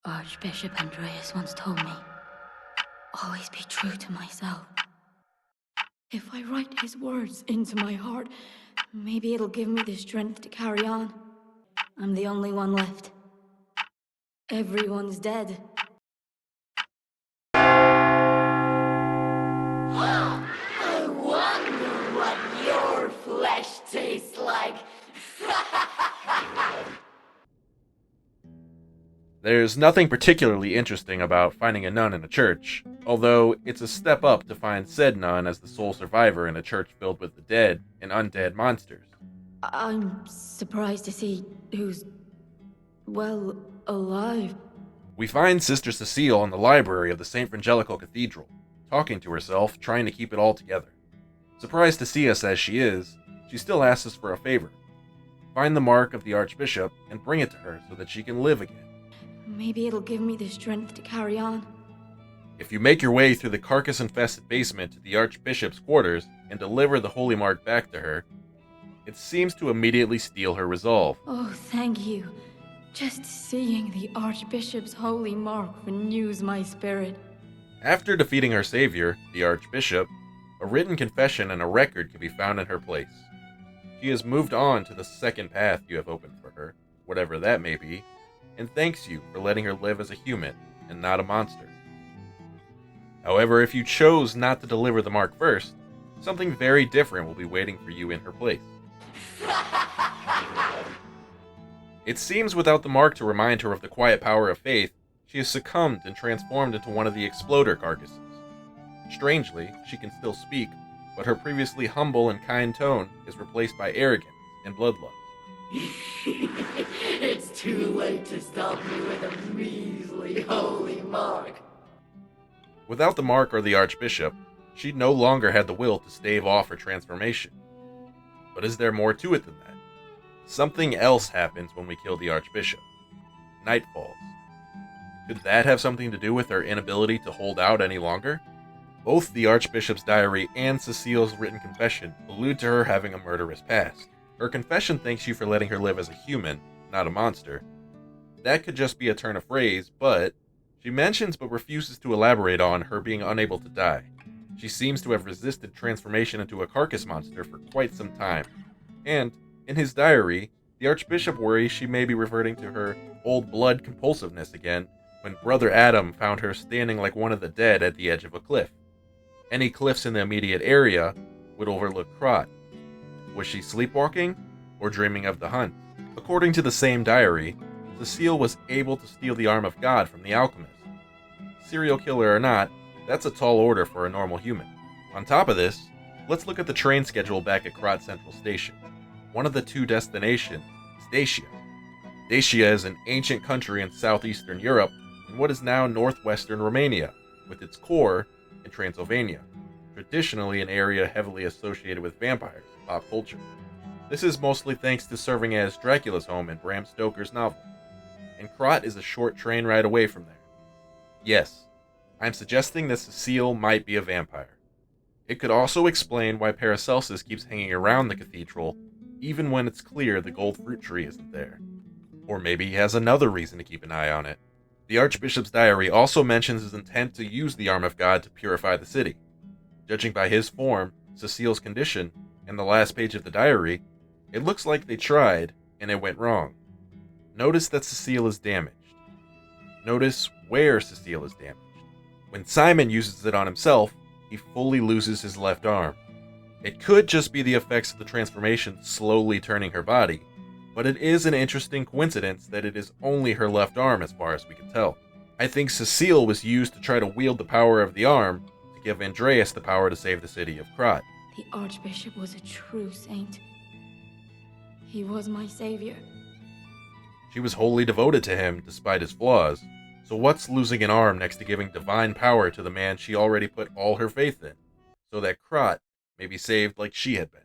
Archbishop Andreas once told me, always be true to myself. If I write his words into my heart, maybe it'll give me the strength to carry on. I'm the only one left. Everyone's dead. I wonder what your flesh tastes like. There's nothing particularly interesting about finding a nun in a church, although it's a step up to find said nun as the sole survivor in a church filled with the dead and undead monsters. I'm surprised to see who's, well, alive. We find Sister Cecile in the library of the St. Frangelico Cathedral, talking to herself, trying to keep it all together. Surprised to see us as she is, she still asks us for a favor. Find the mark of the Archbishop and bring it to her so that she can live again. Maybe it'll give me the strength to carry on. If you make your way through the carcass-infested basement to the Archbishop's quarters and deliver the holy mark back to her, it seems to immediately steel her resolve. Oh, thank you. Just seeing the Archbishop's holy mark renews my spirit. After defeating her savior, the Archbishop, a written confession and a record can be found in her place. She has moved on to the second path you have opened for her, whatever that may be, and thanks you for letting her live as a human and not a monster. However, if you chose not to deliver the mark first, something very different will be waiting for you in her place. It seems without the mark to remind her of the quiet power of faith, she has succumbed and transformed into one of the exploder carcasses. Strangely, she can still speak, but her previously humble and kind tone is replaced by arrogance and bloodlust. It's too late to stop me with a measly holy mark. Without the mark or the Archbishop, she no longer had the will to stave off her transformation. But is there more to it than that? Something else happens when we kill the Archbishop. Night falls. Could that have something to do with her inability to hold out any longer? Both the Archbishop's diary and Cecile's written confession allude to her having a murderous past. Her confession thanks you for letting her live as a human, not a monster. That could just be a turn of phrase, but she mentions but refuses to elaborate on her being unable to die. She seems to have resisted transformation into a carcass monster for quite some time. And, in his diary, the Archbishop worries she may be reverting to her old blood compulsiveness again when Brother Adam found her standing like one of the dead at the edge of a cliff. Any cliffs in the immediate area would overlook Krot. Was she sleepwalking, or dreaming of the hunt? According to the same diary, Cecile was able to steal the arm of God from the alchemist. Serial killer or not, that's a tall order for a normal human. On top of this, let's look at the train schedule back at Krot Central Station. One of the two destinations is Dacia. Dacia is an ancient country in southeastern Europe in what is now northwestern Romania, with its core in Transylvania, traditionally an area heavily associated with vampires in pop culture. This is mostly thanks to serving as Dracula's home in Bram Stoker's novel, and Krot is a short train ride away from there. Yes, I'm suggesting that Cecile might be a vampire. It could also explain why Paracelsus keeps hanging around the cathedral, even when it's clear the gold fruit tree isn't there. Or maybe he has another reason to keep an eye on it. The Archbishop's diary also mentions his intent to use the arm of God to purify the city. Judging by his form, Cecile's condition, and the last page of the diary, it looks like they tried, and it went wrong. Notice that Cecile is damaged. Notice where Cecile is damaged. When Simon uses it on himself, he fully loses his left arm. It could just be the effects of the transformation slowly turning her body, but it is an interesting coincidence that it is only her left arm as far as we can tell. I think Cecile was used to try to wield the power of the arm to give Andreas the power to save the city of Krot. The Archbishop was a true saint. He was my savior. She was wholly devoted to him despite his flaws, so what's losing an arm next to giving divine power to the man she already put all her faith in, so that Krot may be saved like she had been?